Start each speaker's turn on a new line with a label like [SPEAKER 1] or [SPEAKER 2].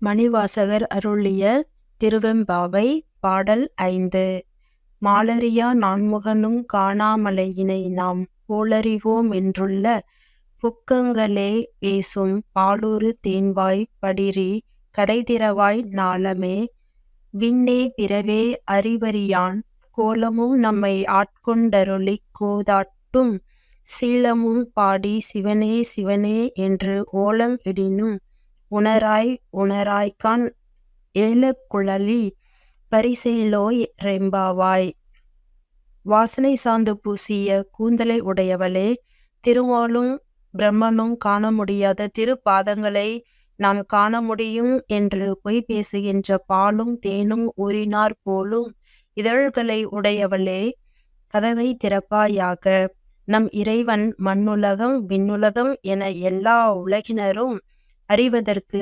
[SPEAKER 1] மணிவாசகர் அருளிய திருவெம்பாவை. பாடல் 5. மாலறியா நான்முகனுங் காணாமலையினை நாம் போலறிவோம் என்றுள்ள புக்கங்களே பேசும் பாலுறு தேன்வாய் படிறி கடைதிறவாய் ஞாலமே. விண்ணே பிறவே அறிவறியான் கோலமும் நம்மை ஆட்கொண்டருளிக் கோதாட்டும் சீலமும் பாடி சிவனே சிவனே என்று ஓலம் இடினும் உணராய் உணராய்காண் ஏலக்குழலி பரிசேலோய் ரெம்பாவாய். வாசனை சாந்து பூசிய கூந்தலை உடையவளே, திருமாலும் பிரம்மனும் காண முடியாத திருப்பாதங்களை நாம் காண முடியும் என்று பொய் பேசுகின்ற பாலும் தேனும் ஊறினார் போலும் இதழ்களை உடையவளே, கதவை திறப்பாயாக. நம் இறைவன் மண்ணுலகம் விண்ணுலகம் என எல்லா உலகினரும் அறிவதற்கு